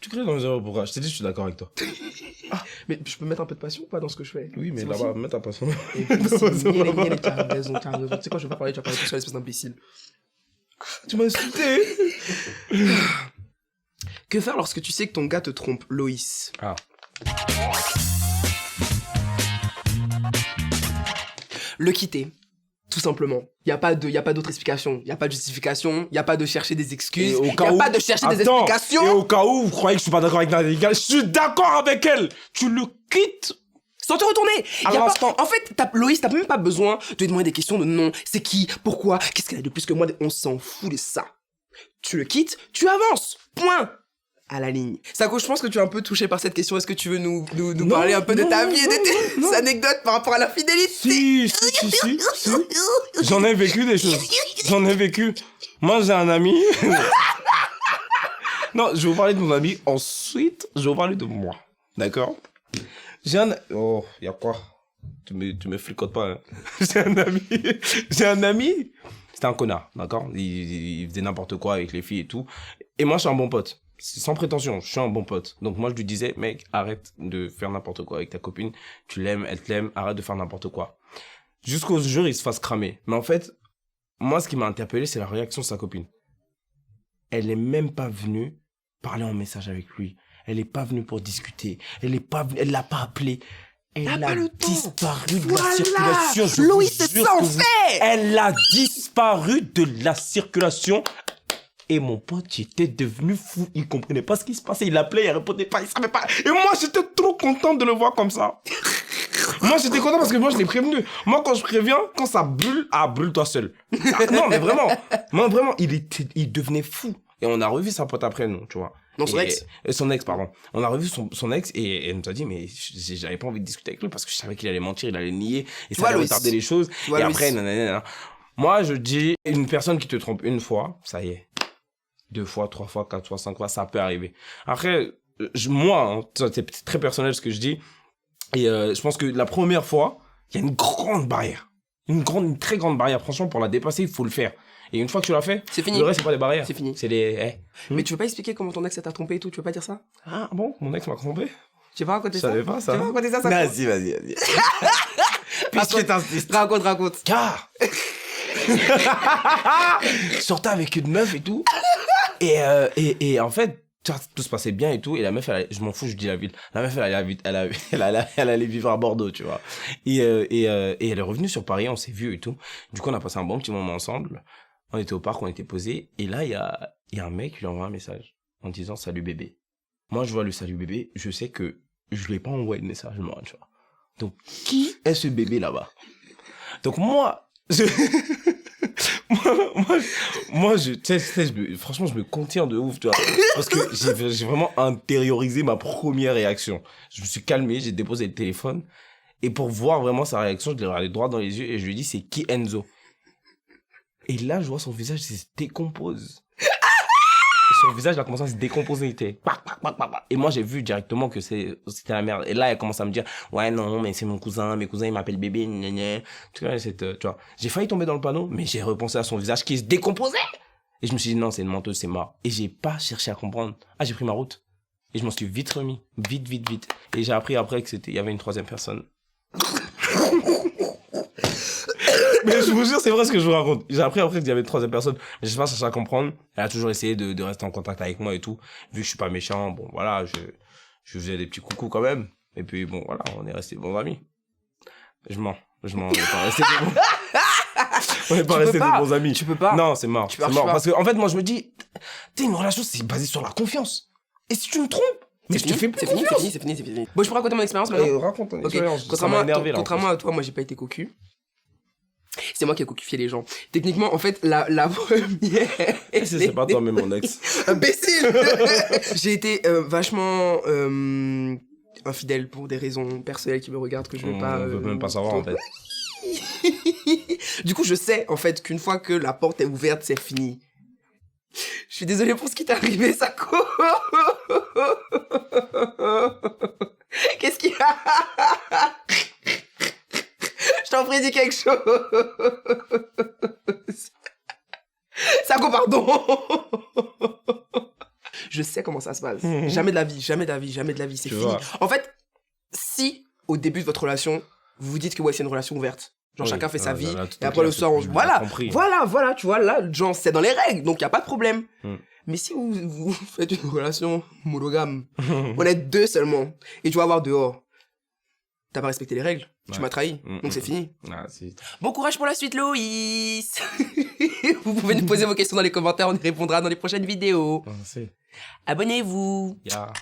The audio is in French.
Tu crées dans le zéro, pourquoi? Je t'ai dit, je suis d'accord avec toi. Mais je peux mettre un peu de passion ou pas dans ce que je fais? Oui, mais C'est là-bas, possible. mets ta passion. Et puis, tu as raison. Tu sais quoi, je vais pas parler, tu vas parler tout seul, espèce d'imbécile. Tu m'as insulté. Que faire lorsque tu sais que ton gars te trompe, Loïs? Ah. Le quitter. Tout simplement. Il y a pas d'autre explication. Il y a pas de justification. Il y a pas de chercher des excuses. Et au Il y cas a où- pas de chercher des Attends, explications. Et au cas où vous croyez que je suis pas d'accord avec Nadia Gal, je suis d'accord avec elle. Tu le quittes. Sans te retourner. À Y a l'instant. pas... En fait, Loïs, t'as même pas besoin de lui demander des questions de non. C'est qui? Pourquoi? Qu'est-ce qu'elle a de plus que moi? On s'en fout de ça. Tu le quittes, tu avances. Point. À la ligne. Sako, je pense que tu es un peu touché par cette question. Est-ce que tu veux nous Non, parler un peu de non, ta vie et non, de non. tes anecdotes par rapport à la fidélité? Si. J'en ai vécu des choses. J'en ai vécu. Moi, j'ai un ami. Non, je vais vous parler de mon ami. Ensuite, je vais vous parler de moi. D'accord? J'ai un... Oh, y a quoi? Tu me flicotes pas, hein. J'ai un ami. C'était un connard, d'accord? Il faisait n'importe quoi avec les filles et tout. Et moi, je suis un bon pote. Sans prétention, je suis un bon pote. Donc moi, je lui disais, mec, arrête de faire n'importe quoi avec ta copine. Tu l'aimes, elle t'aime, arrête de faire n'importe quoi. Jusqu'au jour, il se fasse cramer. Mais en fait, moi, ce qui m'a interpellé, c'est la réaction de sa copine. Elle est même pas venue parler en message avec lui. Elle est pas venue pour discuter. Elle l'a pas appelé. Elle T'as a pas le temps. disparu de Voilà. la circulation. Je Louis, vous c'est jure sans que vous- fait. Elle a disparu de la circulation. Et mon pote, il était devenu fou. Il comprenait pas ce qui se passait. Il appelait, il répondait pas, il savait pas. Et moi, j'étais trop content de le voir comme ça. Moi, j'étais content parce que moi, je l'ai prévenu. Moi, quand je préviens, quand ça brûle, brûle-toi seul. Ah, non, mais vraiment. Moi, vraiment, il devenait fou. Et on a revu sa pote après, nous, tu vois. Non, son Et- ex. Son ex, pardon. On a revu son ex et elle nous a dit, mais j'avais pas envie de discuter avec lui parce que je savais qu'il allait mentir, il allait nier. Et ça vois, allait Louis. retarder les choses. Tu vois, Et Louis. après, nanana. Moi, je dis, une personne qui te trompe une fois, ça y est. 2 fois, 3 fois, 4 fois, 5 fois, ça peut arriver. Après, moi, hein, ça, c'est très personnel ce que je dis. Et je pense que la première fois, il y a une grande barrière. Une très grande barrière. Franchement, pour la dépasser, il faut le faire. Et une fois que tu l'as fait, C'est fini. le reste, c'est pas des barrières. C'est fini. C'est des... Mais tu veux pas expliquer comment ton ex t'a trompé et tout? Tu veux pas dire ça? Ah bon, mon ex m'a trompé. Tu veux pas raconter Je ça? savais pas ça. Tu veux pas raconter ça? Vas-y. Puisque t'insistes. Raconte. Car je sortais avec une meuf et tout. Et en fait, tout se passait bien et tout. Et la meuf, je m'en fous, je dis la ville. La meuf, elle allait vivre à Bordeaux, tu vois. Et elle est revenue sur Paris, on s'est vus et tout. Du coup, on a passé un bon petit moment ensemble. On était au parc, on était posés. Et là, il y a un mec qui lui envoie un message en disant « Salut bébé ». Moi, je vois le « Salut bébé », je sais que je lui ai pas envoyé de message, moi, tu vois. Donc, qui est ce bébé là-bas? Donc, moi, franchement, je me contiens de ouf, tu vois. Parce que j'ai vraiment intériorisé ma première réaction. Je me suis calmé, j'ai déposé le téléphone. Et pour voir vraiment sa réaction, je l'ai regardé droit dans les yeux et je lui ai dit, c'est qui Enzo? Et là, je vois son visage, il se décompose. Son visage, il a commencé à se décomposer. Il était... Et moi, j'ai vu directement que c'était la merde. Et là, elle commence à me dire, ouais, non, mais c'est mon cousin. Mes cousins, ils m'appellent bébé. Gna, gna. Tu vois, j'ai failli tomber dans le panneau, mais j'ai repensé à son visage qui se décomposait. Et je me suis dit, non, c'est une menteuse, c'est mort. Et j'ai pas cherché à comprendre. Ah, j'ai pris ma route. Et je m'en suis vite remis. Vite. Et j'ai appris après il y avait une troisième personne. Mais je vous jure, c'est vrai ce que je vous raconte. J'ai appris après qu'il y avait une troisième personne. Mais j'ai pas cherché à comprendre. Elle a toujours essayé de rester en contact avec moi et tout. Vu que je suis pas méchant, bon, voilà, je faisais des petits coucous quand même. Et puis, bon, voilà, on est restés bons amis. Je mens. On n'est pas restés des bons... On n'est pas restés des bons amis. Tu peux pas. Non, c'est mort. Tu C'est peux mort. pas. Parce que, en fait, moi, je me dis, une relation, c'est basé sur la confiance. Et si tu me trompes, mais je te fais plus confiance. C'est fini. Bon, je peux raconter mon expérience maintenant? Raconte ton Ok. expérience. Contrairement à toi, moi, j'ai pas été cocu. C'est moi qui ai cocufié les gens. Techniquement, en fait, la première... C'est pas toi, mais mon ex. Imbécile. J'ai été vachement infidèle pour des raisons personnelles qui me regardent que je vais pas... On veut même pas savoir, en fait. Du coup, je sais, en fait, qu'une fois que la porte est ouverte, c'est fini. Je suis désolé pour ce qui t'est arrivé, Sako. Qu'est-ce qu'il y a? Je t'en prie, dis quelque chose. Sako, pardon. Je sais comment ça se passe. Jamais de la vie, jamais de la vie, jamais de la vie, c'est Tu fini. vois. En fait, si au début de votre relation, vous vous dites que ouais, c'est une relation ouverte, genre Oui, chacun fait sa voilà, vie, là, tout et est après le clair, soir, on tu se... l'as compris. Voilà, tu vois, là, genre, c'est dans les règles, donc il a pas de problème. Mm. Mais si vous faites une relation monogame, on est deux seulement, et tu vas voir dehors, t'as pas respecté les règles, tu Ouais. m'as trahi, Mm, donc c'est mm. fini. Ah, si. Bon courage pour la suite, Loïs. Vous pouvez nous poser vos questions dans les commentaires, on y répondra dans les prochaines vidéos. Ah, si. Abonnez-vous. Yeah.